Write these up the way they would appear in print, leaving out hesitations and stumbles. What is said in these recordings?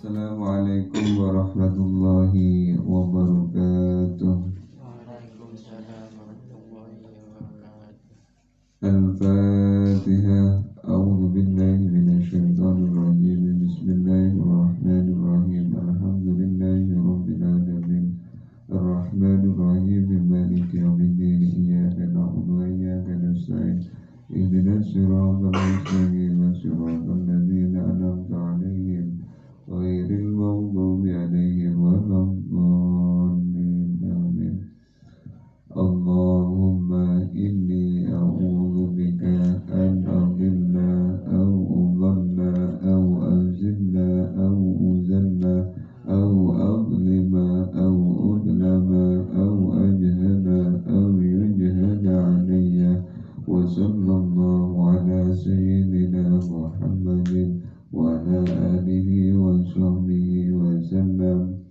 Assalamualaikum warahmatullahi wabarakatuh. Waalaikumsalam warahmatullahi wabarakatuh. Al-Fatihah. A'udzu billahi minasyaitonir rajim. Bismillahirrahmanirrahim. Alhamdulillahi rabbil alamin. Ar-Rahmanir Rahim. Maliki yaumiddin. Iyyaka na'budu wa iyyaka nasta'in. Ihdinas siratal mustaqim. Siratal ladzina an'amta 'alaihim ghairil maghdubi 'alaihim waladdallin. Amin. Allahumma inni a'udzubika an adilla aw udalla aw azilla aw uzalla aw adlima aw udlama aw ajhala aw yujhala alayya. Wa sallallahu ala sayyidina Muhammadin wa ala alihi wa sahbihi wa sallam.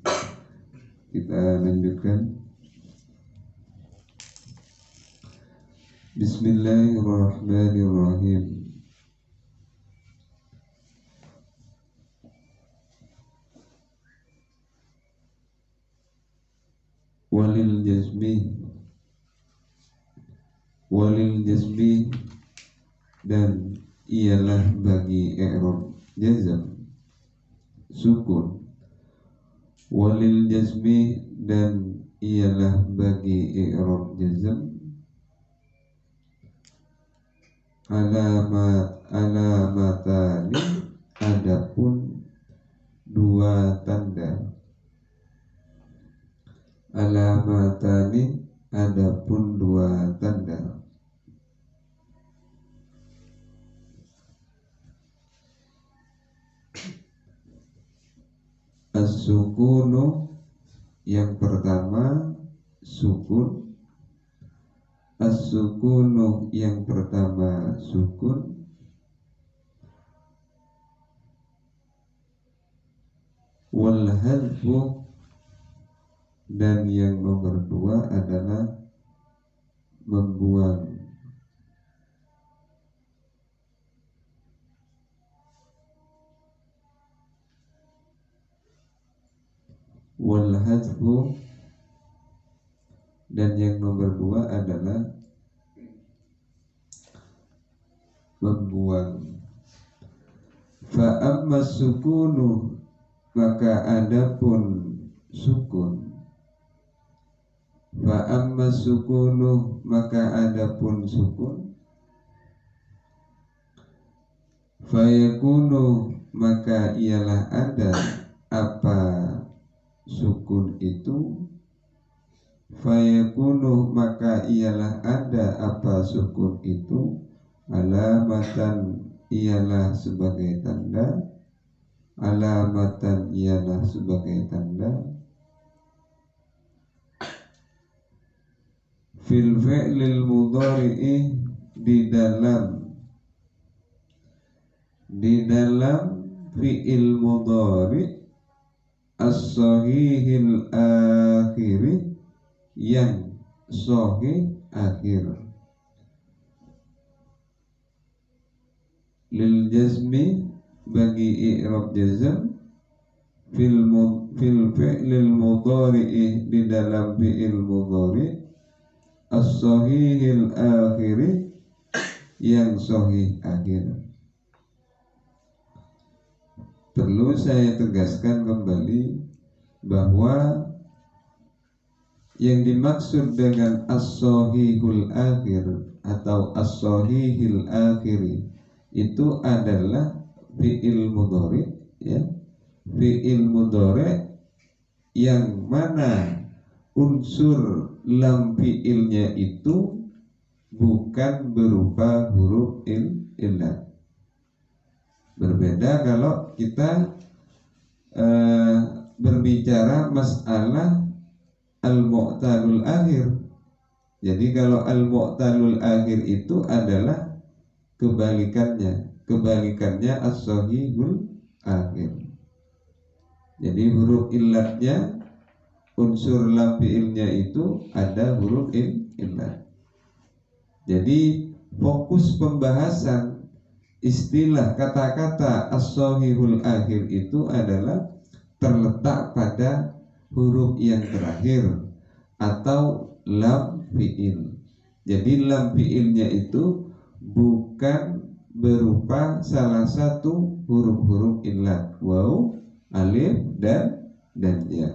Kita lanjutkan. Bismillahirrahmanirrahim. Walil jazmi dan ialah bagi i'rab jazm sukun. Walil jazmi dan ialah bagi i'rab jazm alamatani adapun dua tanda. Alamatani adapun dua tanda. As-sukunu yang pertama sukun. As-sukunu yang pertama sukun. Wal hadfu dan yang nomor dua adalah membuang. Wal hadfu dan yang nomor dua adalah membuang. Fa amma sukunu maka adapun sukun. Fa amma sukunu maka adapun sukun. Fa yakunu maka ialah ada apa sukun itu. Fayakunu maka ialah ada apa sukun itu. Alamatan ialah sebagai tanda. Alamatan ialah sebagai tanda. Fil fi'lil mudhari'i di dalam fi'il mudhari' as-sahihil akhiri yang sahih akhir. Lil jazmi bagi i'rab jazm fil fi'lil mudhari'i di dalam fi'il mudhari' as-sahihil akhiri yang sahih akhir. Perlu saya tegaskan kembali bahwa yang dimaksud dengan as-sahihul akhir atau as-sahihil akhiri itu adalah fi'il mudhari', ya. Fi'il mudhari' yang mana unsur lam fi'ilnya itu bukan berupa huruf illat. Berbeda kalau kita berbicara masalah al-mu'talul akhir. Jadi kalau al-mu'talul akhir itu adalah kebalikannya as-sahihul akhir. Jadi huruf illatnya, unsur lam fi'ilnya itu ada huruf illat. Jadi fokus pembahasan istilah kata-kata as-sahihul akhir itu adalah terletak pada huruf yang terakhir atau lam fi'il. Jadi lam fi'ilnya itu bukan berupa salah satu huruf-huruf illat, waw, alif, dan ya.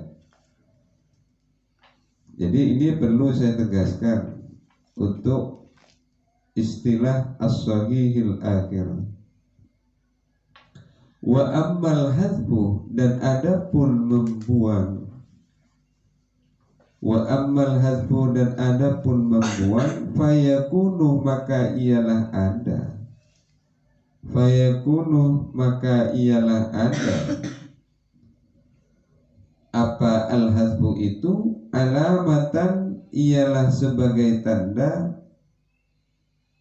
Jadi ini perlu saya tegaskan untuk istilah as-sahihil akhir. Wa ammal hadfu, dan adapun membuang. Wa ammal hadfu, dan adapun membuang, fayakunu, maka ialah ada. Fayakunu, maka ialah ada. Apa al-hadfu itu? Alamatan, ialah sebagai tanda.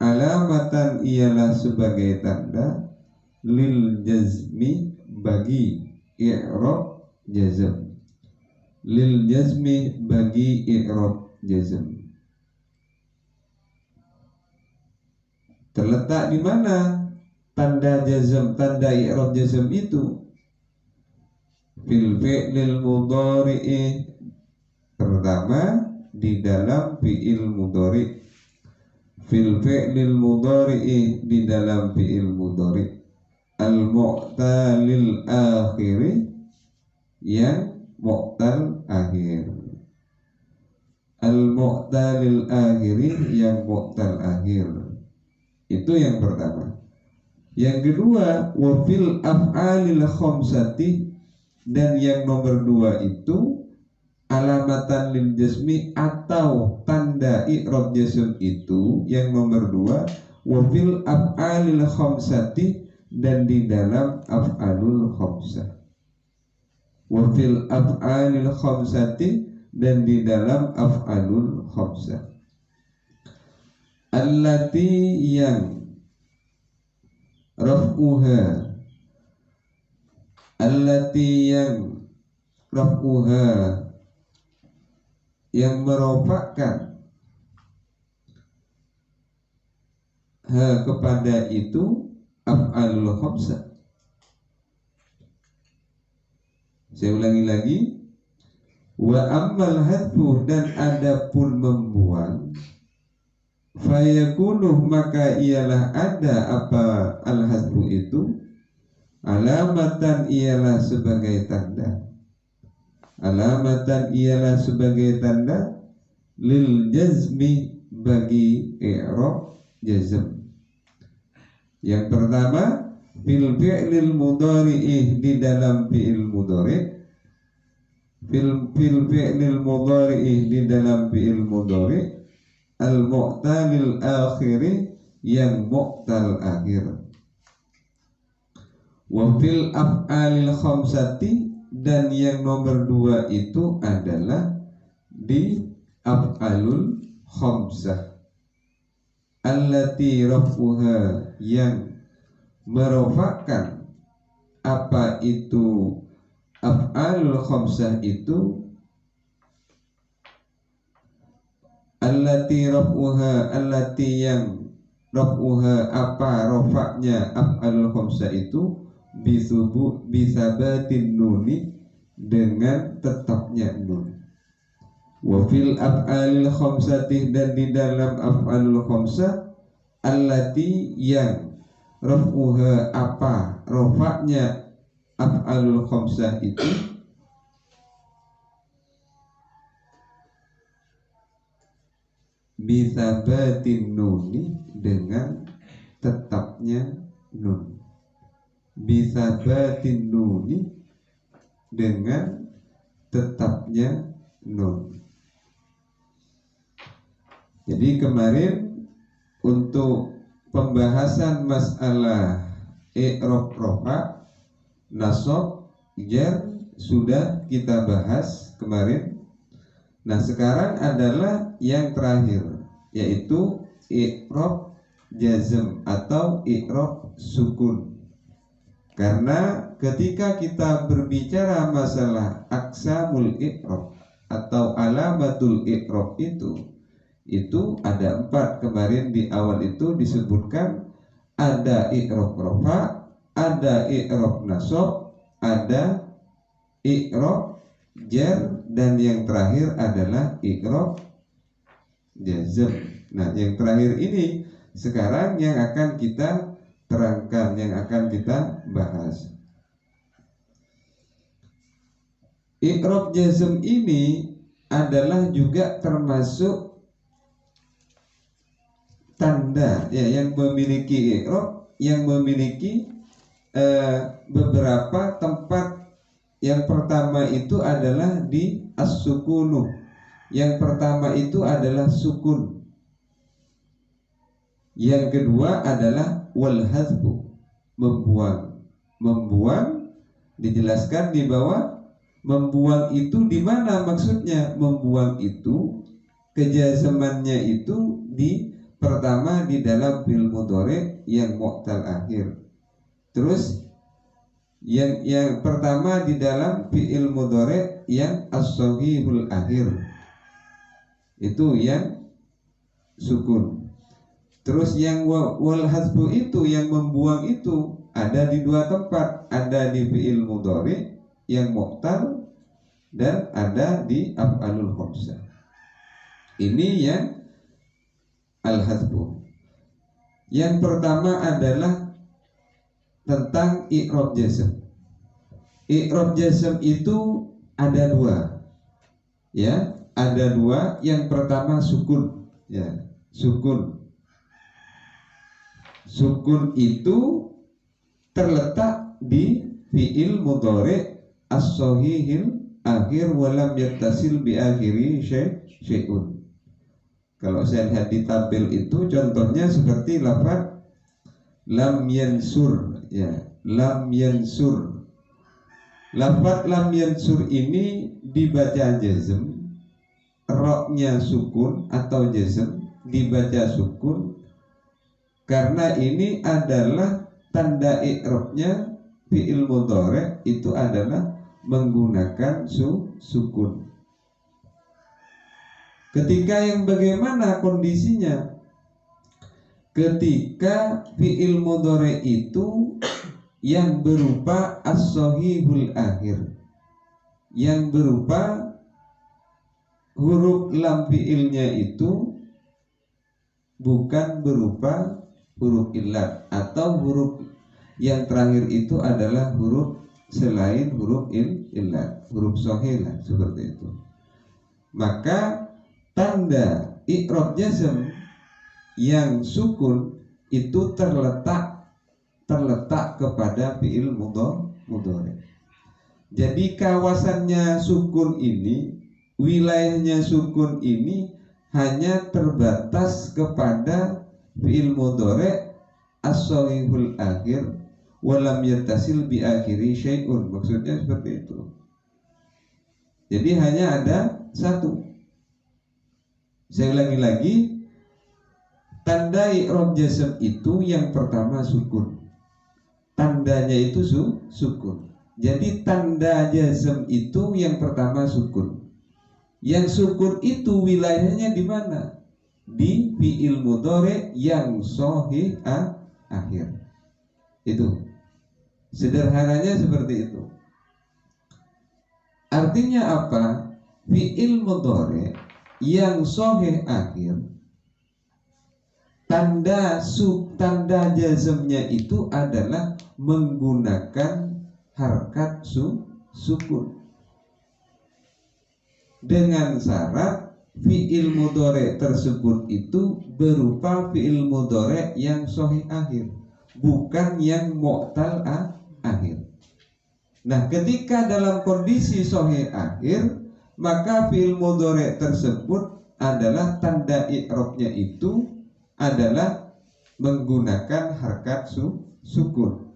Alamatan, ialah sebagai tanda. Lil jazmi, bagi i'rab jazm. Lil jazmi, bagi i'rab jazm. Terletak di mana tanda jazm, tanda i'rab jazm itu? Fil fi'lil mudhari'i, pertama di dalam fi'il mudhari'. Fil fi'lil mudhari'i, di dalam fi'il mudhari'. Al-mu'talil akhiri, yang mu'tal akhir. Al-mu'talil akhiri, yang mu'tal akhir. Itu yang pertama. Yang kedua, wa fil af'alil khamsati, dan yang nomor dua itu alamatan lil jazmi, atau tanda i'rab jazm itu yang nomor dua, wa fil af'alil khamsati, dan di dalam af'alul khamsah. Wa fil af'alil khamsati, dan di dalam af'alul khamsah. Allati, yang raf'uha, allati, yang raf'uha, yang merofakkan ha kepada itu af'alul khamsah. Saya ulangi lagi. Wa ammal hadfu, dan adapun membuang, fayakunu, maka ialah ada apa al-hadfu itu, alamatan, ialah sebagai tanda. Alamatan, ialah sebagai tanda. Lil jazmi, bagi i'rab jazm. Yang pertama, fil fi'lil mudhari'i, di dalam fi'il mudhari'. Fil fi'lil mudhari'i, di dalam fi'il mudhari'. Al-mu'talil akhiri, yang mu'tal akhir. Wa fil af'alil khamsati, dan yang nomor dua itu adalah di af'alul khamsah. Allati raf'uha, yang merofakkan apa itu af'alul khamsah itu. Allati raf'uha, allati, yang raf'uha, apa rofaknya af'alul khamsah itu, bisabatin nuni, dengan tetapnya nun. Wa fil af'alil khamsati, dan di dalam af'alul khamsah, allati, yang raf'uha, apa rofaknya af'alul khamsah itu, bisabatin nuni, dengan tetapnya nun. Bisabatin nuni, dengan tetapnya nun. Jadi kemarin untuk pembahasan masalah i'rab rafa, nasab, jar sudah kita bahas kemarin. Nah, sekarang adalah yang terakhir, yaitu i'rab jazm atau i'rab sukun. Karena ketika kita berbicara masalah aqsamul i'rab atau alamatul i'rab itu ada 4. Kemarin di awal itu disebutkan ada i'rab rafa, ada i'rab nasab, ada i'rab jar, dan yang terakhir adalah i'rab jazm. Nah, yang terakhir ini sekarang yang akan kita terangkan, yang akan kita bahas. I'rab jazm ini adalah juga termasuk tanda ya, yang memiliki i'rab, yang memiliki beberapa tempat. Yang pertama itu adalah di as-sukunu. Yang pertama itu adalah sukun. Yang kedua adalah wal hazbu, membuang. Membuang dijelaskan di bawah. Membuang itu di mana maksudnya? Membuang itu kejazamannya itu di pertama di dalam fi'il mudhari yang mu'tal akhir. Terus yang pertama di dalam fi'il mudhari yang as-sahihul akhir, itu yang sukun. Terus yang wal hasbu itu yang membuang itu ada di dua tempat, ada di fi'il mudhari yang mu'tal dan ada di af'alul khamsah. Ini yang al hasbu. Yang pertama adalah tentang i'rab jazm. I'rab jazm itu ada dua, ya, ada dua. Yang pertama sukun, ya, sukun. Sukun itu terletak di fi'il mudhari as-sahihil akhir walam yattasil bi akhiri syai'un. Kalau saya lihat di tabel itu contohnya seperti lafaz lam yansur, ya, lam yansur. Lafaz lam yansur ini dibaca jazm, roknya sukun atau jazm dibaca sukun, karena ini adalah tanda i'rabnya fi'il mudhari itu adalah menggunakan sukun. Ketika yang bagaimana kondisinya? Ketika fi'il mudhari itu yang berupa as-sahihul akhir, yang berupa huruf lam fi'ilnya itu bukan berupa huruf illat, atau huruf yang terakhir itu adalah huruf selain huruf illat, huruf sahih lah, seperti itu. Maka tanda i'rab jazm yang sukun itu terletak kepada fi'il mudhari. Jadi kawasannya sukun ini, wilayahnya sukun ini hanya terbatas kepada fi'il mudhari as-sahihul akhir walam yattasil bi akhiri syai'un. Maksudnya seperti itu. Jadi hanya ada satu. Saya ulangi lagi, tanda i'rab jazm itu yang pertama sukun. Tandanya itu sukun. Jadi tanda jazm itu yang pertama sukun. Yang sukun itu wilayahnya di mana? Di fi'il mudhari yang sahih akhir. Itu sederhananya seperti itu. Artinya apa? Fi'il mudhari yang sahih akhir, tanda jazmnya itu adalah menggunakan harkat sukun, dengan syarat fi'il mudhari tersebut itu berupa fi'il mudhari yang sahih akhir, bukan yang mu'tal akhir. Nah, ketika dalam kondisi sahih akhir, maka fi'il mudhari tersebut adalah tanda i'rabnya itu adalah menggunakan harkat sukun.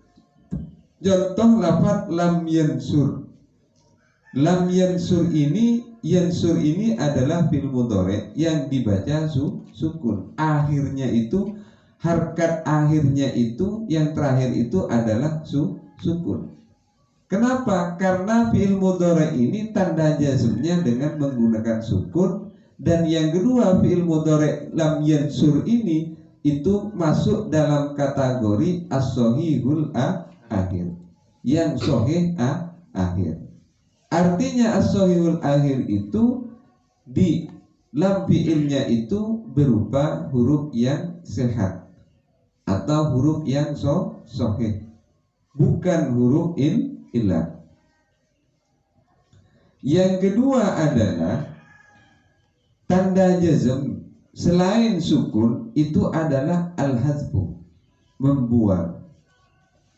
Contoh lafaz lam yansur. Lam yansur ini adalah fi'il mudhari yang dibaca sukun. Akhirnya itu, harkat akhirnya itu, yang terakhir itu adalah sukun. Kenapa? Karena fi'il mudhari ini tanda jazmnya dengan menggunakan sukun. Dan yang kedua, fi'il mudhari lam yansur ini itu masuk dalam kategori as-sahihul akhir, yang sahih akhir. Artinya as-sahihul akhir itu di lam fi'ilnya itu berupa huruf yang sehat atau huruf yang sahih, bukan huruf illat. Yang kedua adalah tanda jazm selain sukun itu adalah al-hadzfu, membuang.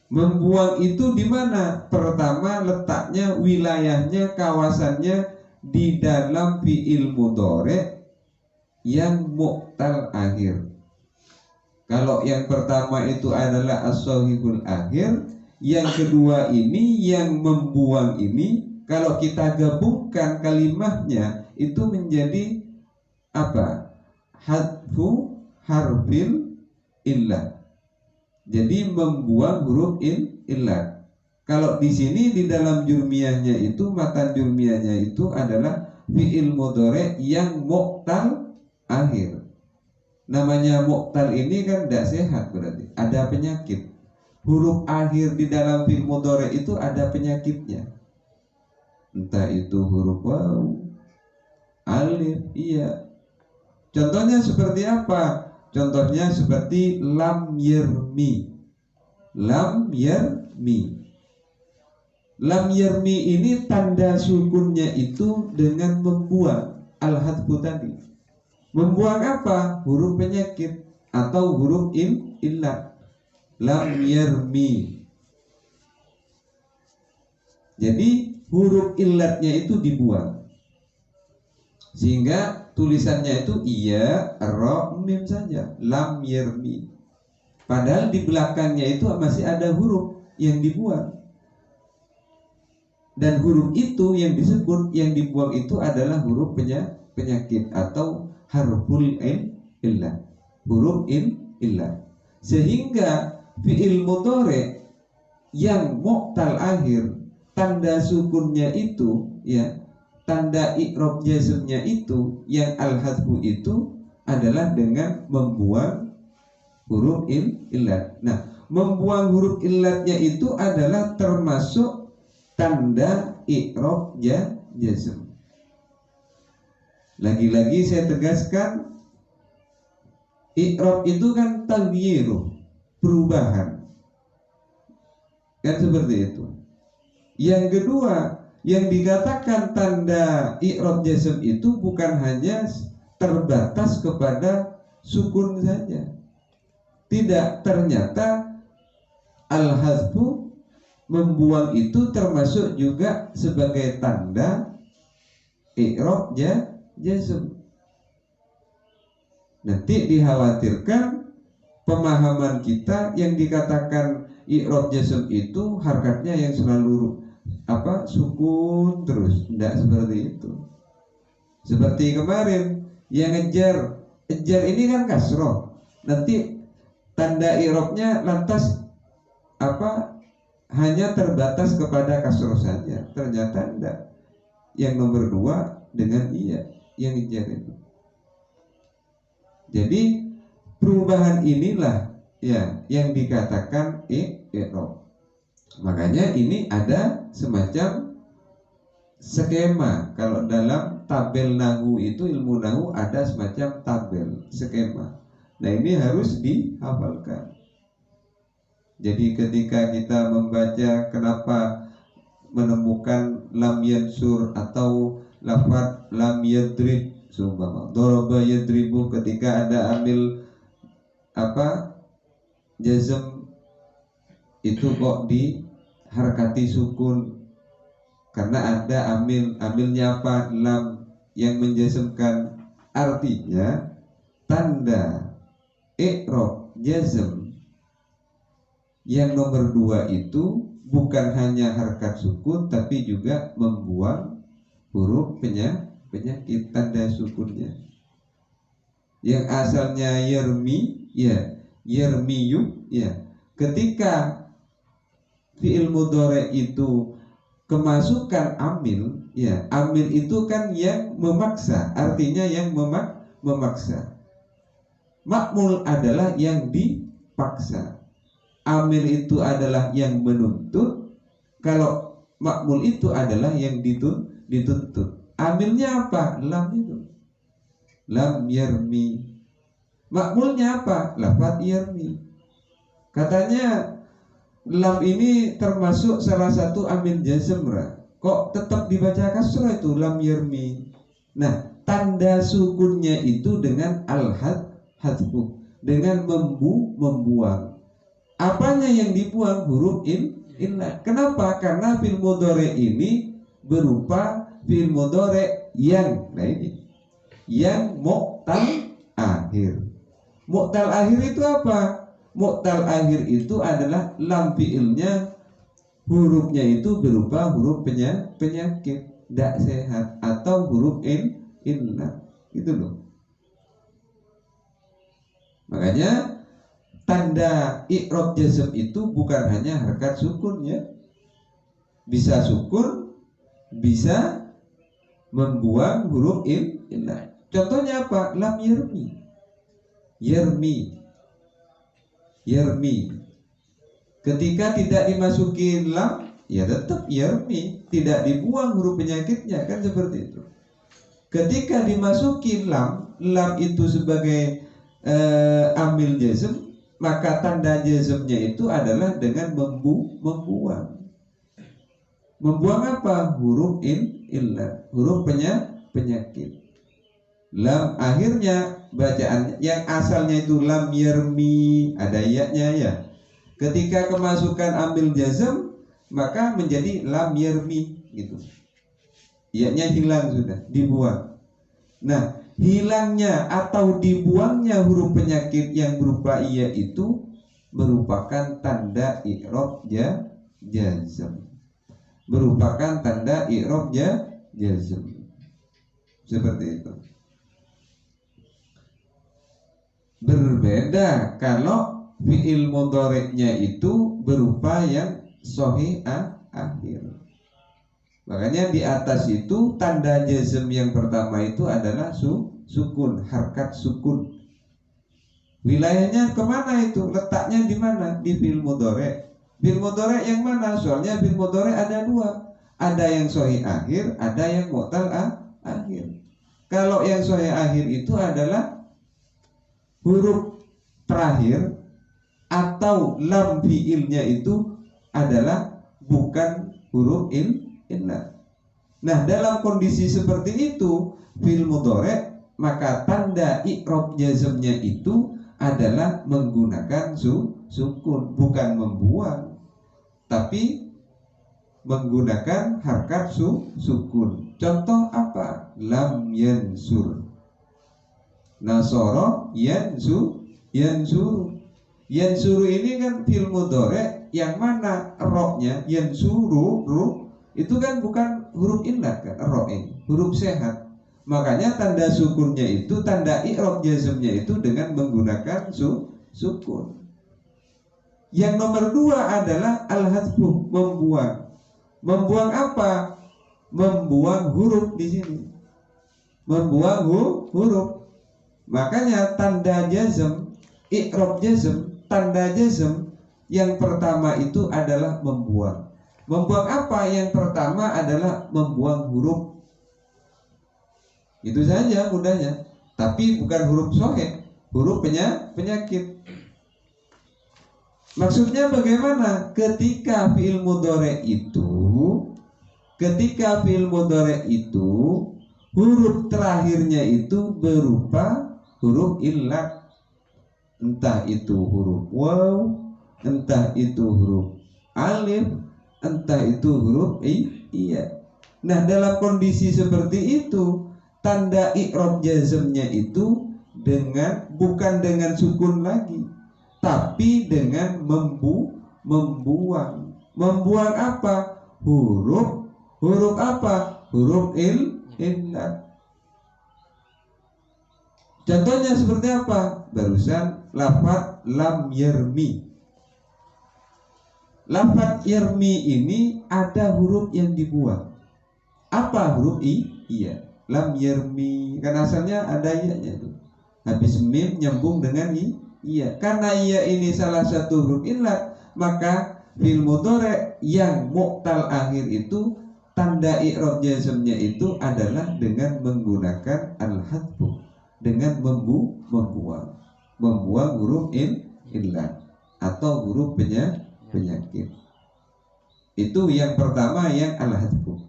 Membuang itu di mana? Pertama letaknya, wilayahnya, kawasannya di dalam fi'il mudhari' yang mu'tal akhir. Kalau yang pertama itu adalah as-sahihul akhir, yang kedua ini yang membuang ini, kalau kita gabungkan kalimahnya itu menjadi apa? Hadfu harfil illah. Jadi membuang huruf illat. Kalau di sini di dalam jurmiyahnya itu, matan jurmiyahnya itu adalah fi'il mudhari' yang mu'tal akhir. Namanya mu'tal ini kan tidak sehat, berarti ada penyakit. Huruf akhir di dalam fi'il mudhari' itu ada penyakitnya. Entah itu huruf waw, alif, iya. Contohnya seperti apa? Contohnya seperti lam yermi. Lam yermi. Lam yermi ini tanda sukunnya itu dengan membuang al-hadfu tadi. Membuang apa? Huruf penyakit atau huruf illat. Lam yermi. Jadi huruf illatnya itu dibuang, sehingga tulisannya itu iya, ra, mim saja, lam yermi. Padahal di belakangnya itu masih ada huruf yang dibuang. Dan huruf itu yang disebut, yang dibuang itu adalah huruf penyakit atau harful illah, huruf illah. Sehingga fi'il mudhari' yang mu'tal akhir, tanda sukunnya itu ya, tanda i'rab jazmnya itu yang al-hadfu itu adalah dengan membuang huruf illat. Nah, membuang huruf illatnya itu adalah termasuk tanda i'rab jazm. Lagi-lagi saya tegaskan, i'rab itu kan taghyiru, perubahan. Kan seperti itu. Yang kedua, yang dikatakan tanda i'rab jazm itu bukan hanya terbatas kepada sukun saja. Tidak, ternyata al-hadfu, membuang itu termasuk juga sebagai tanda i'rab jazm. Nanti dikhawatirkan pemahaman kita yang dikatakan i'rab jazm itu harkatnya yang selalu sukun terus. Tidak seperti itu. Seperti kemarin yang ejar ini kan kasroh, nanti tanda i'rabnya lantas hanya terbatas kepada kasroh saja. Ternyata tidak. Yang nomor 2 dengan iya, yang ejar itu. Jadi perubahan inilah ya yang dikatakan i'rab. Makanya ini ada semacam skema. Kalau dalam tabel nahwu itu, ilmu nahwu ada semacam tabel, skema. Nah, ini harus dihafalkan. Jadi ketika kita membaca, kenapa menemukan lam yansur atau lafaz lam yadrib, sumpah daraba yadribu, ketika ada amil jazm itu kok diharkati sukun, karena ada amilnya apa? Lam yang menjazmkan. Artinya tanda i'rab jazm yang nomor 2 itu bukan hanya harkat sukun, tapi juga membuang huruf penyakit tanda sukunnya. Yang asalnya yermi, ya yermiyu, ya ketika fi'il mudhari itu kemasukan amil, ya amil itu kan yang memaksa, artinya yang memaksa. Makmul adalah yang dipaksa. Amil itu adalah yang menuntut. Kalau makmul itu adalah yang dituntut. Amilnya apa? Lam itu. Lam yarmi. Makmulnya apa? Lafaz yarmi. Katanya lam ini termasuk salah satu amil jazm. Kok tetap dibaca kasrah itu lam yarmi? Nah, tanda sukunnya itu dengan al-hadfu, dengan membuang. Apanya yang dibuang? Huruf illa. Kenapa? Karena fi'il mudhari ini berupa fi'il mudhari yang, nah ini, yang mu'tal akhir. Mu'tal akhir itu apa? Mu'tal akhir itu adalah lam fi'ilnya, hurufnya itu berupa huruf penyakit, tidak sehat, atau huruf illa. Itu loh. Makanya tanda i'rab jazm itu bukan hanya harakat sukunnya, bisa sukun, bisa membuang huruf illa. Contohnya apa? Lam yarmi. Yarmi. Ketika tidak dimasuki lam, ya tetap yarmi, tidak dibuang huruf penyakitnya, kan seperti itu. Ketika dimasuki lam itu sebagai amil jazm, maka tanda jazmnya itu adalah dengan membuang. Membuang apa? Huruf illa, huruf penyakit. Lam akhirnya bacaan yang asalnya itu lam yarmi, ada ya-nya ya. Ketika kemasukan amil jazm, maka menjadi lam yarmi gitu. Ya-nya hilang sudah, dibuang. Nah, hilangnya atau dibuangnya huruf penyakit yang berupa iya itu merupakan tanda i'rab jazm. Merupakan tanda i'rab jazm. Seperti itu. Berbeda kalau fi'il mudhari'nya itu berupa yang sahih akhir. Makanya di atas itu tanda jazm yang pertama itu adalah sukun, harkat sukun. Wilayahnya kemana itu? Letaknya di mana? Di fi'il mudhari'. Fi'il mudhari' yang mana? Soalnya fi'il mudhari' ada dua. Ada yang sahih akhir, ada yang mu'tal akhir. Kalau yang sahih akhir itu adalah huruf terakhir atau lam fi'ilnya itu adalah bukan huruf illa. Nah, dalam kondisi seperti itu fi'il mudhari', maka tanda i'rab jazmnya itu adalah menggunakan sukun, bukan membuang, tapi menggunakan harkat sukun. Contoh apa? Lam yansur. Nasoro yansuru. Yansuru ini kan fi'il mudhari' yang mana roknya yansuru, itu kan bukan huruf illa kan, ro ini huruf sehat. Makanya tanda sukunnya itu, tanda i'rab jazmnya itu dengan menggunakan sukun. Yang nomor dua adalah al-hadfu, membuang. Membuang apa? Membuang huruf di sini. Membuang huruf. Makanya tanda jazm, i'rab jazm, tanda jazm yang pertama itu adalah membuang. Membuang apa? Yang pertama adalah membuang huruf. Itu saja mudahnya. Tapi bukan huruf sahih, huruf penyakit. Maksudnya bagaimana? Ketika fi'il mudhari' itu huruf terakhirnya itu berupa huruf illat, entah itu huruf waw, entah itu huruf alif, entah itu huruf iya. Nah, dalam kondisi seperti itu tanda i'rab jazmnya itu bukan dengan sukun lagi, tapi dengan membuang. Membuang apa? Huruf apa? Huruf illat. Contohnya seperti apa? Barusan lafaz lam yarmi. Lafaz yarmi ini ada huruf yang dibuang. Apa huruf iya? Lam yarmi. Kan asalnya ada iya-nya itu. Habis mim nyambung dengan iya. Karena iya ini salah satu huruf illat, maka fil mudhari yang mu'tal akhir itu tanda i'rab jazmnya itu adalah dengan menggunakan al-hadfu, dengan membuang huruf illah atau huruf penyakit. Itu yang pertama yang al-hadfu.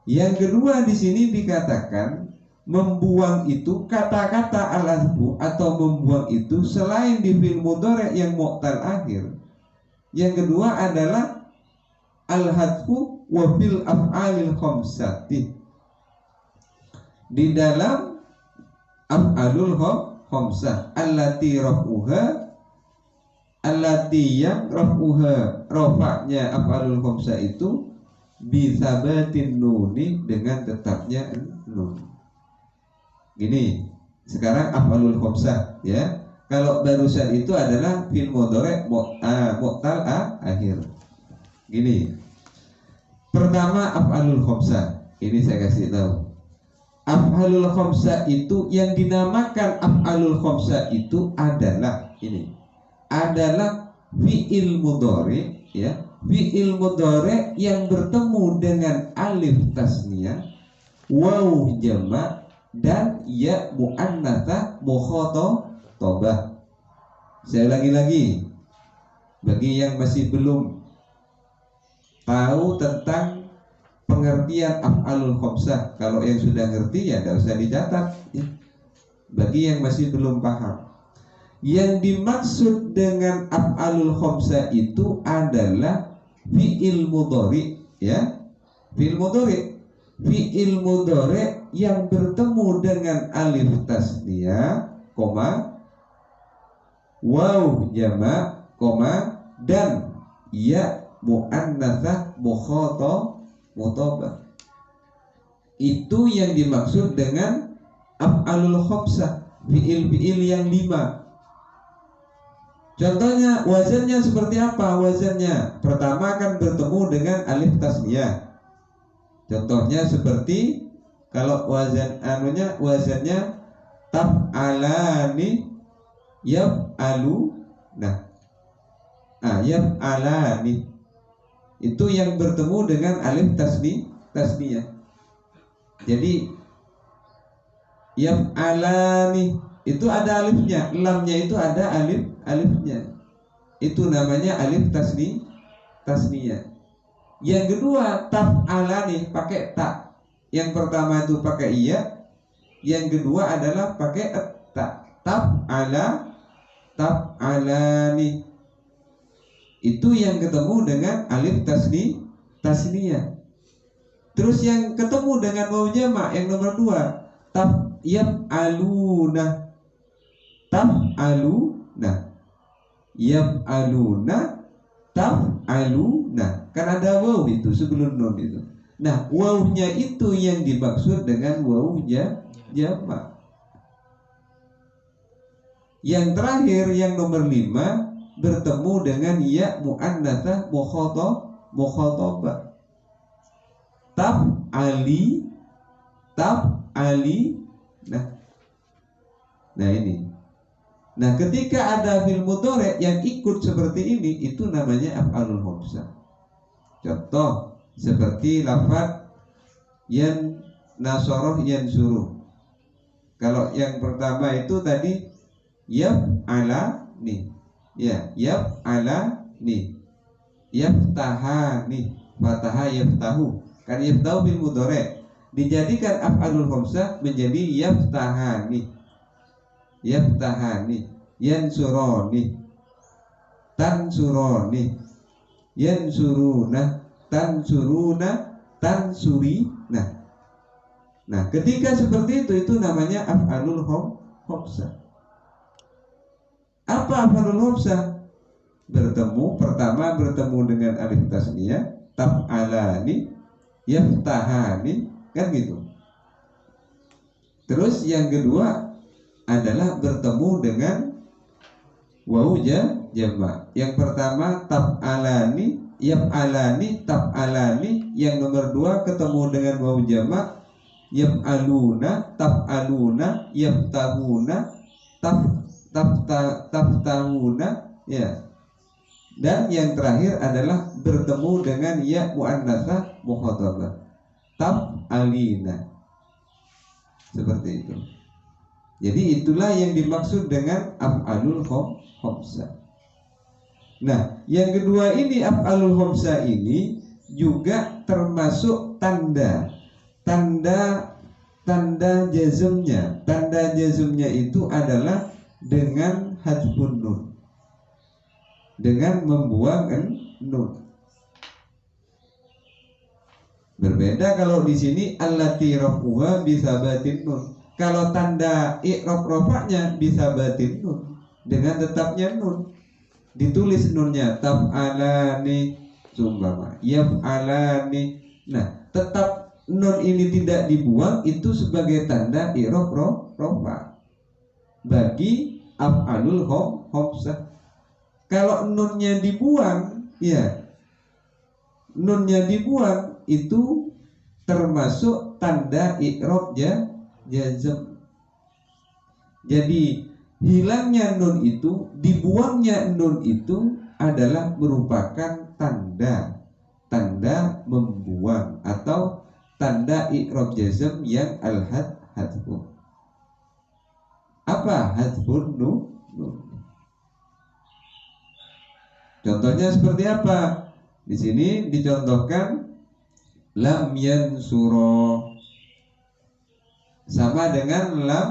Yang kedua di sini dikatakan membuang itu kata-kata al-hadfu atau membuang itu selain di fi'il mudhari yang mu'tal akhir. Yang kedua adalah al-hadfu wa fil af'alil khamsati. Di dalam af'alul khamsah allati yang raf'uha, rafa'nya af'alul khamsah itu bisabatin nuni, dengan tetapnya nun. Gini, sekarang af'alul khamsah ya. Kalau barusan itu adalah fil mudhari mu'tal akhir. Gini. Pertama af'alul khamsah. Ini saya kasih tahu. Af'alul khamsah itu yang dinamakan af'alul khamsah itu adalah ini. Adalah fi'il mudhari ya. Fi'il mudhari yang bertemu dengan alif tasniyah, waw jamak dan ya muannatsa mukhatabah. Saya ulangi lagi. Bagi yang masih belum tahu tentang pengertian af'alul khamsah, kalau yang sudah ngerti ya tidak usah dicatat ya. Bagi yang masih belum paham, yang dimaksud dengan af'alul khamsah itu adalah fi'il mudhari ya. Fi'il mudhari yang bertemu dengan alif tasniyah, waw jamak, dan ya mu'annatsah mukhatabah. Itu yang dimaksud dengan af'alul khamsah, fi'il yang 5. Contohnya wazannya seperti apa? Wazannya pertama kan bertemu dengan alif tasniyah. Contohnya seperti kalau wazannya taf'alani yaf'alu. Yaf'alani itu yang bertemu dengan alif tasniyah. Jadi yaf'alani itu ada alifnya, lamnya itu ada alifnya. Itu namanya alif tasniyah. Yang kedua taf'alani pakai ta. Yang pertama itu pakai iya, yang kedua adalah pakai ta. Taf'alani itu yang ketemu dengan alif tasniyah. Terus yang ketemu dengan waw jamak yang nomor 2 yaf'aluna. Taf'aluna kan ada waw itu sebelum nun itu. Nah, wawnya itu yang dimaksud dengan waw jamak. Yang terakhir yang nomor 5 bertemu dengan ya mu'annatsah mukhatabah. Taf'ali. Nah ini. Nah, ketika ada fi'il mudhari yang ikut seperti ini, itu namanya af'alul khamsah. Contoh seperti lafaz yan nasoroh yansuruh. Kalau yang pertama itu tadi yaf'alani. Ya, yaf'alani, yaftahani, fataha yaftahu. Kan yaftahu bil mudhari dijadikan af'alul khamsah menjadi yaftahani, yansurani, tansurani, yansuruna, tansurina. Nah, ketika seperti itu namanya af'alul khamsah. Apa af'alul khamsah? Pertama bertemu dengan alif tasniyah, taf'alani, yaftahani, kan gitu. Terus yang kedua adalah bertemu dengan waw jamak. Yang pertama taf'alani, yaf'alani, taf'alani. Yang nomor 2 ketemu dengan waw jamak, yaf'aluna, taf'aluna, yaftahuna, taftahuna ya. Dan yang terakhir adalah bertemu dengan ya muannatsah mukhatabah, taf'alina, seperti itu. Jadi itulah yang dimaksud dengan af'alul khamsah. Nah, yang kedua ini af'alul khamsah ini juga termasuk tanda jazmnya. Tanda jazmnya itu adalah dengan hadfun nun, dengan membuang nun. Berbeda kalau di sini allati rafuha bisabatin nun. Kalau tanda i'rab rafa'nya bisabatin nun, dengan tetapnya nun. Ditulis nunnya taf'alani sumpama yaf'alani. Nah, tetap nun ini tidak dibuang, itu sebagai tanda i'rab rafa bagi af'alul khamsah. Kalau nunnya dibuang, ya nunnya dibuang, itu termasuk tanda i'rab jazm. Jadi hilangnya nun itu, dibuangnya nun itu adalah merupakan tanda membuang atau tanda i'rab jazm yang hadfu. Apa hadfun nun? Contohnya seperti apa? Di sini dicontohkan lam yansuro sama dengan lam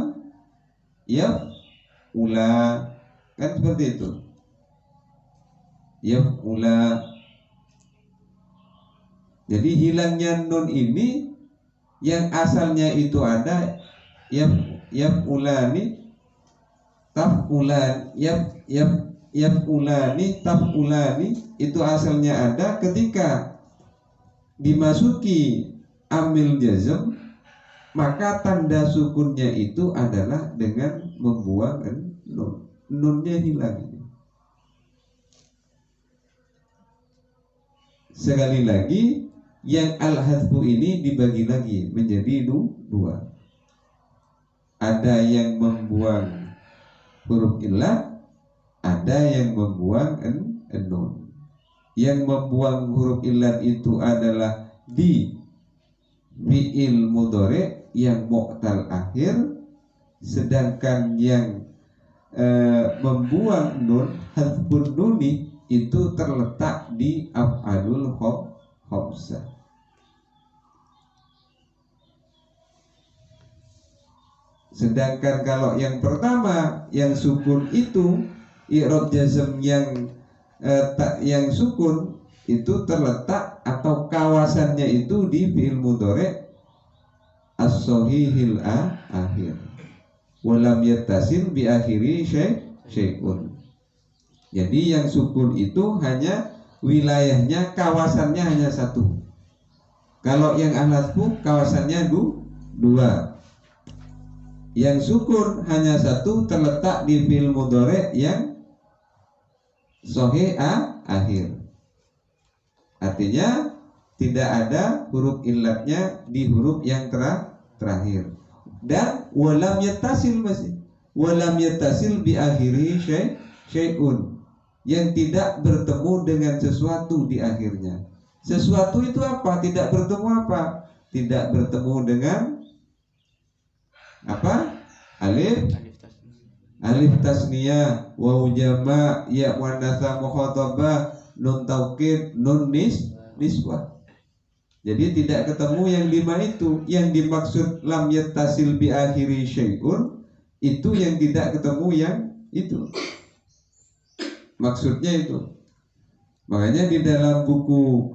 yaf'ula, kan seperti itu. Yaf'ula. Jadi hilangnya nun ini yang asalnya itu ada yaf'ulani taf'ulan, yaf'ulani taf'ulani, itu asalnya ada. Ketika dimasuki amil jazm, maka tanda sukunnya itu adalah dengan membuang nun. Nunnya hilang. Sekali lagi, yang al-hadfu ini dibagi lagi menjadi dua. Ada yang membuang huruf illah, ada yang membuang nun. Yang membuang huruf illah itu adalah di fi'il mudhari yang mu'tal akhir, sedangkan yang membuang nun, hadfun nuni, itu terletak di af'alul khamsah. Sedangkan kalau yang pertama, yang sukun itu, i'rab jazm yang sukun itu terletak atau kawasannya itu di fi'il mudhari as-sahihil akhir, walam yattasil bi akhiri syai'un. Jadi yang sukun itu hanya wilayahnya, kawasannya hanya satu. Kalau yang al-hadfu kawasannya dua. Yang sukun hanya satu, terletak di fi'il mudhari yang sahih akhir. Artinya tidak ada huruf illatnya di huruf yang terakhir. Dan walam yattasil, masih walam yattasil bi akhiri syai'un, yang tidak bertemu dengan sesuatu di akhirnya. Sesuatu itu apa? Tidak bertemu apa? Tidak bertemu dengan apa? Alif tasniyah, waw jama', ya muannatsa mukhatabah, nun taukid, nun niswah. Jadi tidak ketemu yang 5 itu. Yang dimaksud lam yattasil bi akhiri syai'un, itu yang tidak ketemu yang itu. Maksudnya itu. Makanya di dalam buku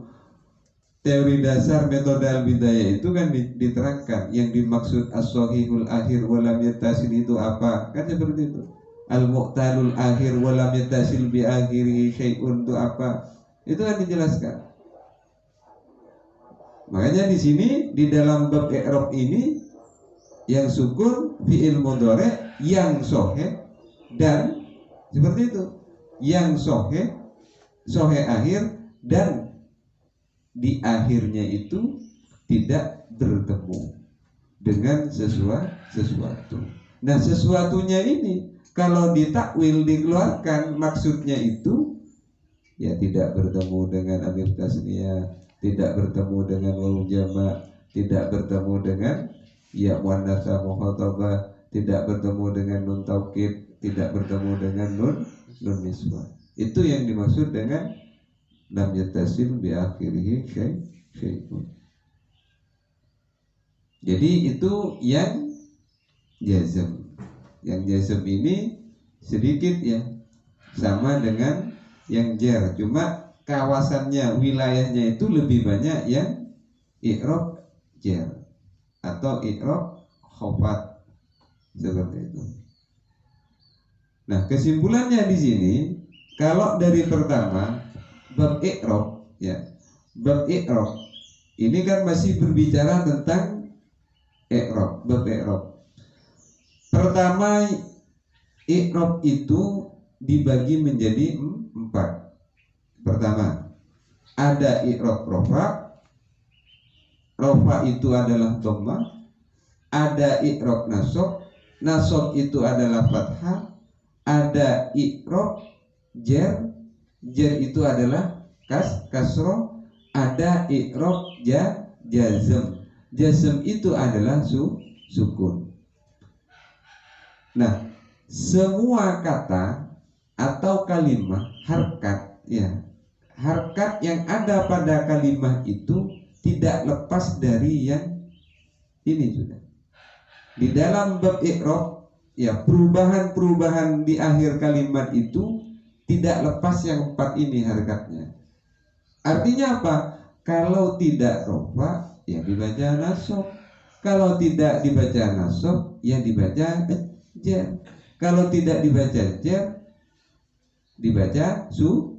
teori dasar metode al-bidayah itu kan diterangkan yang dimaksud as-sahihul akhir walam yattasil itu apa, kan seperti itu. Al-mu'talul akhir walam yattasil bi akhiri syai'un itu apa, itu kan dijelaskan. Makanya di sini di dalam bab i'rab ini yang sukun fi'il mudhari yang sahih, dan seperti itu, yang sahih akhir, dan di akhirnya itu tidak bertemu dengan sesuatu. Nah, sesuatunya ini kalau ditakwil, dikeluarkan, maksudnya itu ya tidak bertemu dengan alif tasniyah, tidak bertemu dengan wawu jamak, tidak bertemu dengan ya muannatsa mukhatabah, tidak bertemu dengan nun taukid, tidak bertemu dengan nun niswah. Itu yang dimaksud dengan lam yattasil bi akhirih syai'un. Jadi itu yang jazm. Yang jazm ini sedikit ya, sama dengan yang jar, cuma kawasannya, wilayahnya itu lebih banyak yang i'rab jar atau i'rab khafat seperti itu. Nah, kesimpulannya di sini, kalau dari pertama bab i'rab ya, bab i'rab ini kan masih berbicara tentang i'rab, bab i'rab. Pertama, i'rab itu dibagi menjadi 4. Pertama, ada i'rab rafa. Rafa itu adalah dhamma. Ada i'rab nasab. Nasab itu adalah fathah. Ada i'rab jar. Jar itu adalah kasroh. Ada i'rab jazm. Jazm itu adalah sukun. Nah, semua kata atau kalimat harkat ya, harkat yang ada pada kalimat itu tidak lepas dari yang ini sudah. Di dalam bab i'rab ya, perubahan-perubahan di akhir kalimat itu tidak lepas yang 4 ini harkatnya. Artinya apa? Kalau tidak rofa ya dibaca nasab. Kalau tidak dibaca nasab ya dibaca jar. Kalau tidak dibaca jar dibaca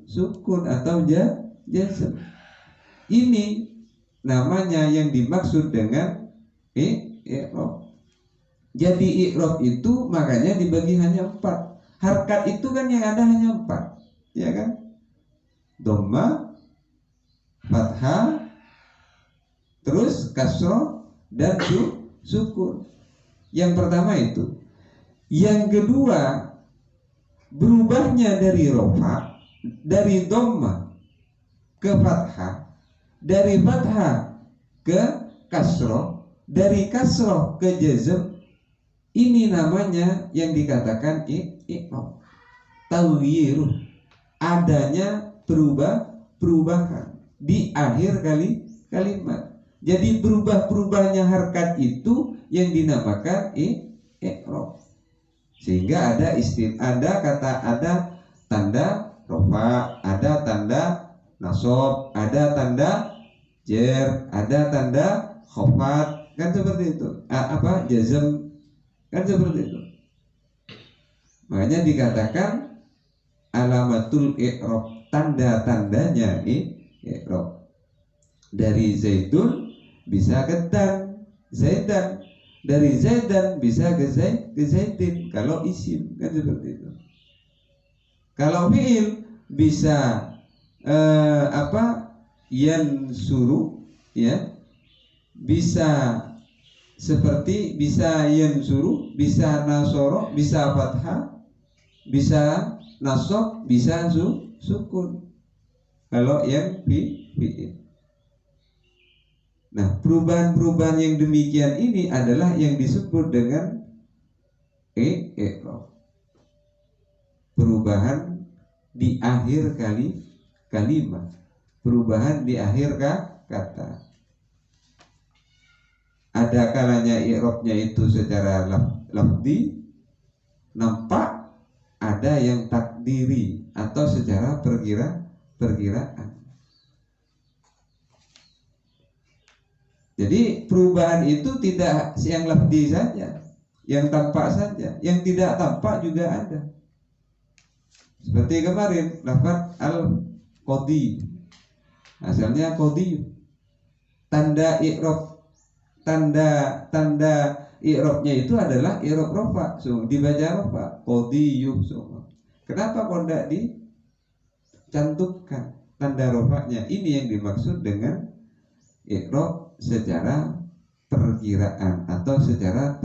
sukun atau jazm. Ini namanya yang dimaksud dengan i'rab. Jadi i'rab itu makanya dibagi hanya 4. Harkat itu kan yang ada hanya 4, ya kan? Dhamma, fathah, terus kasroh dan sukun. Yang pertama itu. Yang kedua, berubahnya dari rofa, dari dhamma ke fathah, dari fathah ke kasroh, dari kasroh ke jazm. Ini namanya yang dikatakan i'rab. Taghyir, adanya perubahan di akhir kalimat. Jadi berubahnya harkat itu yang dinamakan i'rab. Sehingga ada tanda rofa, ada tanda nasab, ada tanda jar, ada tanda khafat, kan seperti itu. Jazm, kan seperti itu. Makanya dikatakan alamatul i'rab, tanda-tandanya i'rab. Dari zaidun bisa ke dan, zaidan. Dari zaidan bisa ke zaidin kalau isim, kan seperti itu. Kalau fi'il bisa yansuru ya, bisa seperti bisa yansuru, bisa nasoro, bisa fathah, bisa nasab, bisa sukun. Kalau yang fi'il. Nah, perubahan-perubahan yang demikian ini adalah yang disebut dengan i'rab. Perubahan di akhir kalimat, perubahan di akhir kata. Ada kalanya i'rabnya itu secara lafzi nampak, ada yang takdiri atau secara perkiraan. Jadi perubahan itu tidak yang lafzi saja, yang tampak saja, yang tidak tampak juga ada. Seperti kemarin lafaz al-qadhi, asalnya qadhi. Tanda i'rab, tanda i'rabnya itu adalah i'rab rafa, dibaca rafa, qadhiyuh. Kenapa kok tidak dicantumkan tanda rafanya? Ini yang dimaksud dengan i'rab secara perkiraan atau secara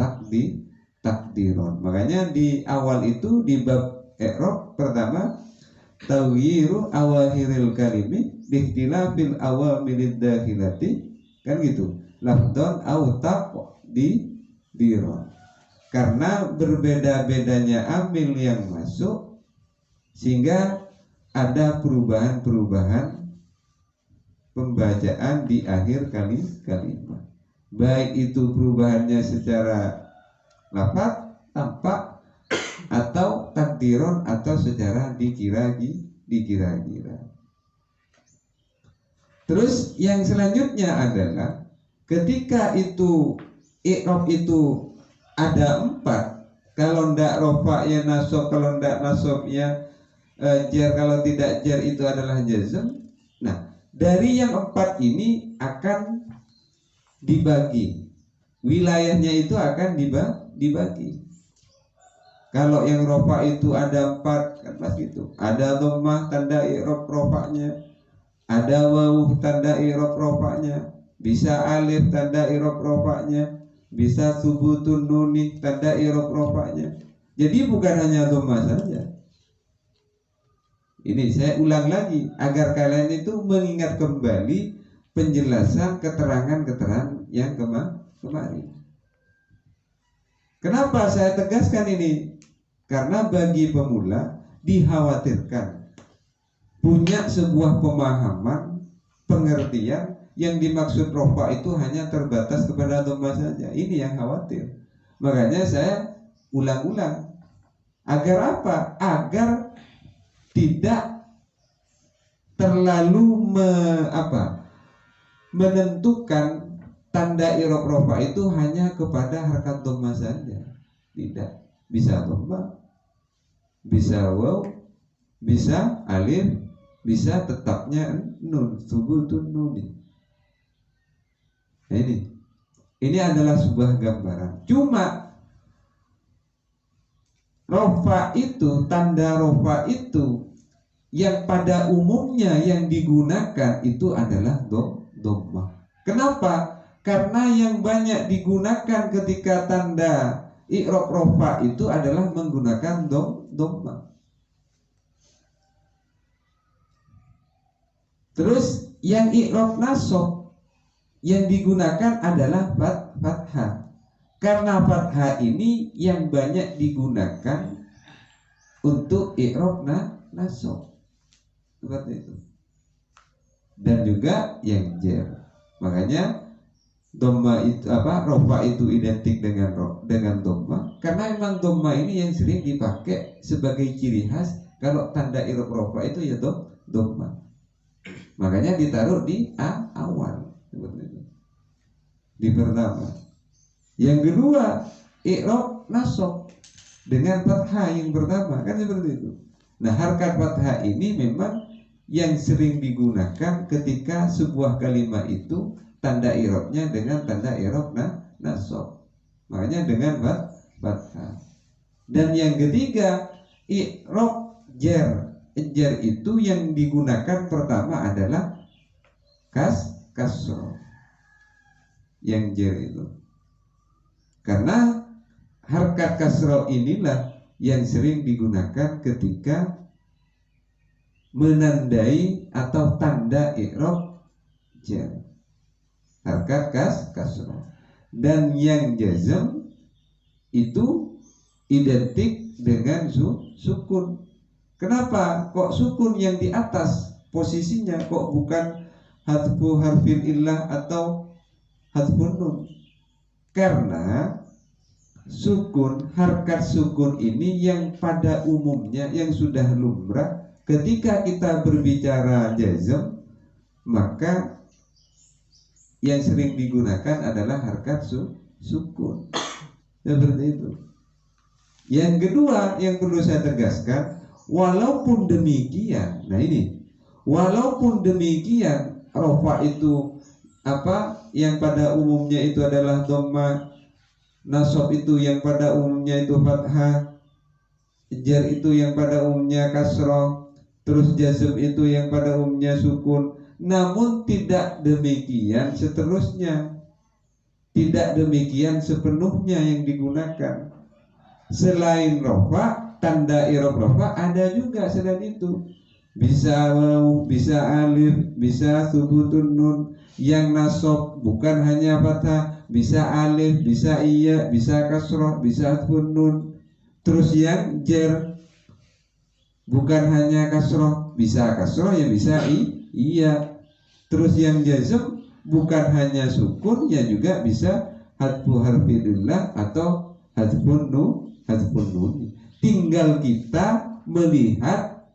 takdiron. Makanya di awal itu di bab i'rab pertama tawyiru awahiril kalimi bihtilafil awamilid dakhilati, kan gitu, lafdon au di diron. Karena berbeda-bedanya amil yang masuk sehingga ada perubahan-perubahan pembacaan di akhir kalimat. Baik itu perubahannya secara lafaz, tampak, atau takdiron, atau secara dikira-kira. Terus yang selanjutnya adalah ketika itu i'rab itu ada 4, kalau ndak rofa ya nasab, kalau ndak nasab ya jar, kalau tidak jar itu adalah jazm. Nah, dari yang 4 ini akan dibagi, wilayahnya itu akan dibagi. Kalau yang rofa itu ada 4, kan pas gitu, ada dhammah tanda i'rab rofanya, ada wawu tanda i'rab rofanya, bisa alif tanda i'rab rofanya, bisa subutun nuni tanda i'rab rofanya. Jadi bukan hanya dhammah saja. Ini saya ulang lagi agar kalian itu mengingat kembali penjelasan keterangan-keterangan yang kemarin. Kenapa saya tegaskan ini? Karena bagi pemula dikhawatirkan punya sebuah pemahaman, pengertian yang dimaksud rofa itu hanya terbatas kepada dhammah saja. Ini yang khawatir. Makanya saya ulang-ulang. Agar apa? Agar tidak terlalu menentukan tanda i'rab rofa itu hanya kepada harkat dhammah saja. Tidak. Bisa dhammah, bisa waw, bisa alif, bisa tetapnya nun, subutun nuni. Nah, ini adalah sebuah gambaran. Cuma rofa itu, tanda rofa itu yang pada umumnya yang digunakan itu adalah dhammah. Kenapa? Karena yang banyak digunakan ketika tanda i'rab rofa itu adalah menggunakan dhammah. Terus yang i'rab nasab yang digunakan adalah fathah. Karena fathah ini yang banyak digunakan untuk i'rab nasab. Seperti itu. Dan juga yang jar. Makanya dhammah itu rofa itu identik dengan dhammah karena memang dhammah ini yang sering dipakai sebagai ciri khas kalau tanda i'rab rofa itu ya dhammah. Makanya ditaruh di awal seperti itu. Di pertama. Yang kedua, i'rab nasab dengan fathah yang pertama, kan seperti itu. Nah, harkat fathah ini memang yang sering digunakan ketika sebuah kalimat itu tanda i'rabnya dengan tanda i'rab nasab. Makanya dengan fathah. Dan yang ketiga, i'rab jar. Jar itu yang digunakan pertama adalah kasroh. Yang jar itu. Karena harkat kasroh inilah yang sering digunakan ketika menandai atau tanda i'rab jar. Harkat kasroh. Dan yang jazm itu identik dengan sukun. Kenapa kok sukun yang di atas posisinya, kok bukan hadfu harfil illah atau hadfun nun? Karena sukun, harkat sukun ini yang pada umumnya yang sudah lumrah ketika kita berbicara jazm, maka yang sering digunakan adalah harkat sukun. Seperti itu. Yang kedua yang perlu saya tegaskan, walaupun demikian, nah ini, walaupun demikian rofa itu yang pada umumnya itu adalah dhammah, nasab itu yang pada umumnya itu fathah, jar itu yang pada umumnya kasroh, terus jazm itu yang pada umumnya sukun. Namun tidak demikian seterusnya, tidak demikian sepenuhnya yang digunakan. Selain rofa, tanda i'rab rofa ada juga selain itu. bisa waw, bisa alif, bisa subutun nun. Yang nasab bukan hanya fathah, bisa alif, bisa iya, bisa kasroh, bisa atfun nun. Terus yang jer bukan hanya kasroh, bisa kasroh ya bisa iya. Terus yang jazm bukan hanya sukun ya juga bisa hadfu harfillah atau hadfun nun. Tinggal kita melihat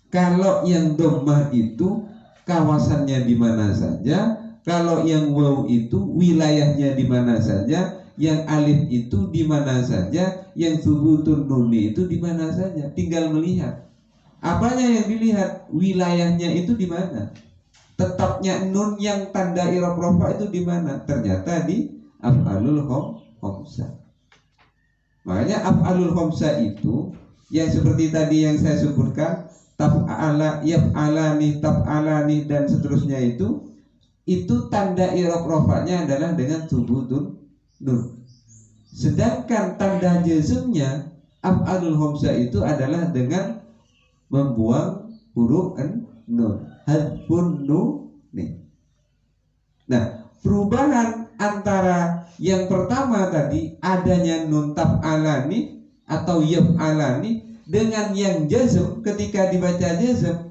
kalau yang dhammah itu kawasannya di mana saja, kalau yang waw itu wilayahnya di mana saja, yang alif itu di mana saja, yang subutun nuni itu di mana saja. Tinggal melihat. Apanya yang dilihat? Wilayahnya itu di mana? Tetapnya nun yang tanda i'rab rafa itu di mana? Ternyata di af'alul khamsah. Makanya af'alul khamsah itu yang seperti tadi yang saya sebutkan, taf'ala, yaf'alani, taf'alani dan seterusnya itu tanda i'rab rafa'nya adalah dengan subutun nun. Sedangkan tanda jazmnya af'alul khamsah itu adalah dengan membuang huruf nun, hadfun nun. Nah, perubahan antara yang pertama tadi adanya nun taf'alani atau yaf'alani dengan yang jazm, ketika dibaca jazm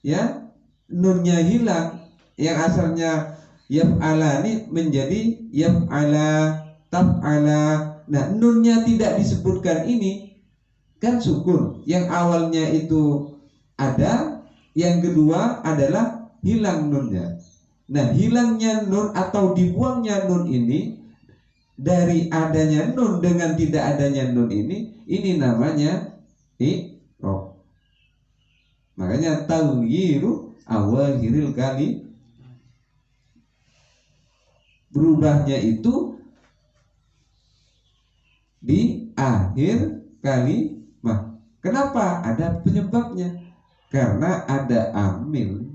ya nunnya hilang, yang asalnya yaf'alani menjadi yaf'ala, taf'ala. Nah, nunnya tidak disebutkan ini kan sukun. Yang awalnya itu ada, yang kedua adalah hilang nunnya. Nah, hilangnya nun atau dibuangnya nun ini, dari adanya nun dengan tidak adanya nun ini namanya i'rab. Makanya taghyiru awalil kali, berubahnya itu di akhir kalimah. Kenapa? Ada penyebabnya. Karena ada amil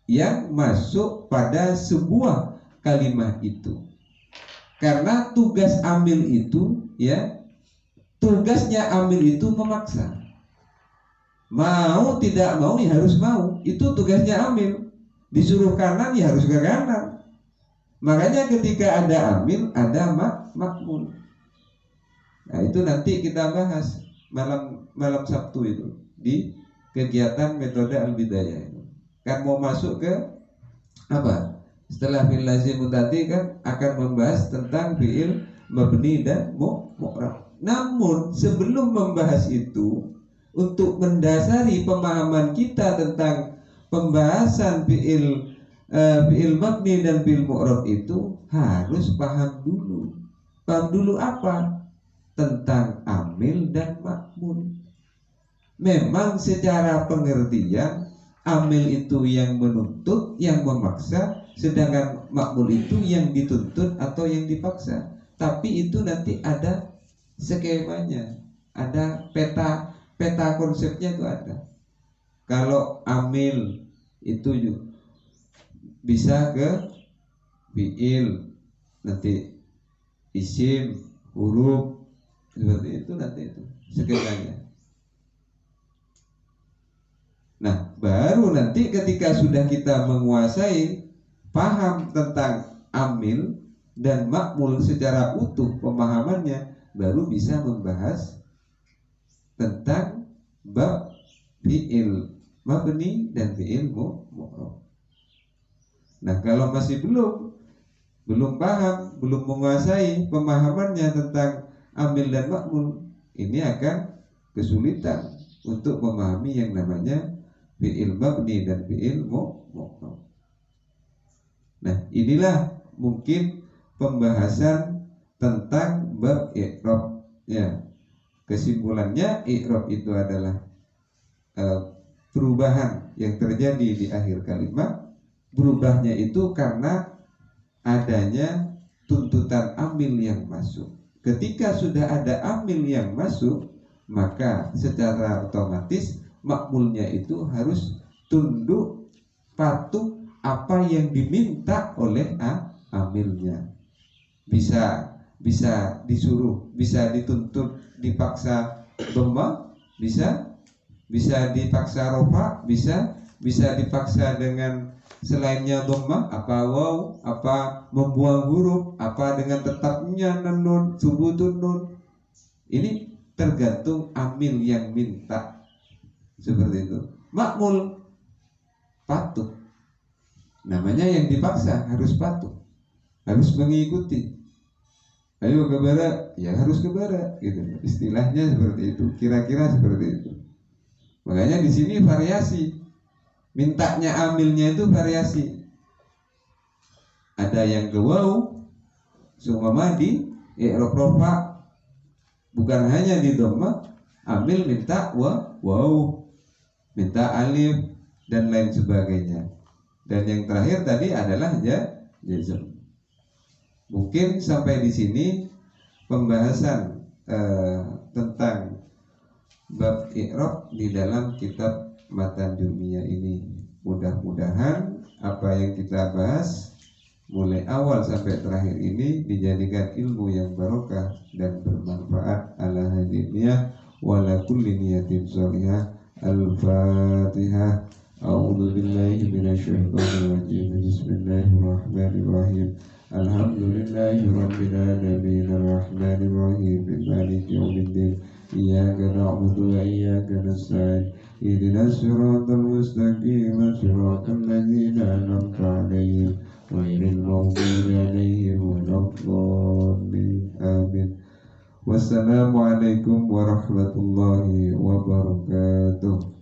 yang masuk pada sebuah kalimat itu. Karena tugas amil itu ya, tugasnya amil itu memaksa. Mau tidak mau ya harus mau. Itu tugasnya amil. Disuruh kanan ya harus ke kanan. Makanya ketika ada amil ada makmul. Nah, itu nanti kita bahas malam Sabtu itu di kegiatan metode al-bidayah itu. Kan mau masuk ke apa? Setelah fi'il lazim tadi kan akan membahas tentang fi'il mabni dan mu'rab. Namun sebelum membahas itu, untuk mendasari pemahaman kita tentang pembahasan fi'il mabni dan fi'il mu'rab itu harus paham dulu. Paham dulu apa? Tentang amil dan makmul. Memang secara pengertian amil itu yang menuntut, yang memaksa, sedangkan makmul itu yang dituntut atau yang dipaksa. Tapi itu nanti ada skemanya, ada peta konsepnya itu ada. Kalau amil itu bisa ke fi'il, nanti isim, huruf, seperti itu nanti itu skemanya. Nah, baru nanti ketika sudah kita menguasai, paham tentang amil dan makmul secara utuh pemahamannya, baru bisa membahas tentang bab fi'il mabni dan fi'il mu'rab. Nah, kalau masih belum paham, belum menguasai pemahamannya tentang amil dan makmul, ini akan kesulitan untuk memahami yang namanya fi'il mabni dan fi'il mu'rab. Nah, inilah mungkin pembahasan tentang bab i'rab ya. Kesimpulannya, i'rab itu adalah perubahan yang terjadi di akhir kalimat. Berubahnya itu karena adanya tuntutan amil yang masuk. Ketika sudah ada amil yang masuk, maka secara otomatis makmulnya itu harus tunduk patuh apa yang diminta oleh amilnya. Bisa disuruh, bisa dituntut, dipaksa dhammah, bisa bisa dipaksa rofa, bisa dipaksa dengan selainnya dhammah, apa waw, apa membuang huruf, apa dengan tetapnya nun, subutun nun. Ini tergantung amil yang minta. Seperti itu. Makmul, patuh. Namanya yang dipaksa harus patuh, harus mengikuti. Ayo ke barat, ya harus ke barat, gitu. Istilahnya seperti itu, kira-kira seperti itu. Makanya di sini variasi, mintanya amilnya itu variasi. Ada yang ke waw, sumama di i'rab rofa, bukan hanya di dhamma, amil minta waw, minta alif dan lain sebagainya. Dan yang terakhir tadi adalah jazm. Mungkin sampai di sini pembahasan tentang bab i'rab di dalam kitab Matan Jurmiyah ini. Mudah-mudahan apa yang kita bahas mulai awal sampai terakhir ini dijadikan ilmu yang barokah dan bermanfaat ala hadiniyah wa ala kulli niyatin sholihah. Al-Fatihah. A'udzu billahi minasyaitonir rajim. Bismillahirrahmanirrahim. Alhamdulillahi rabbil alamin arrahmanir rahim maliki yaumiddin iyyaka na'budu wa iyyaka nasta'in ihdinas siratal mustaqim siratal ladzina an'amta 'alaihim ghairil maghdubi 'alaihim waladdallin amin. Wassalamualaikum warahmatullahi wabarakatuh.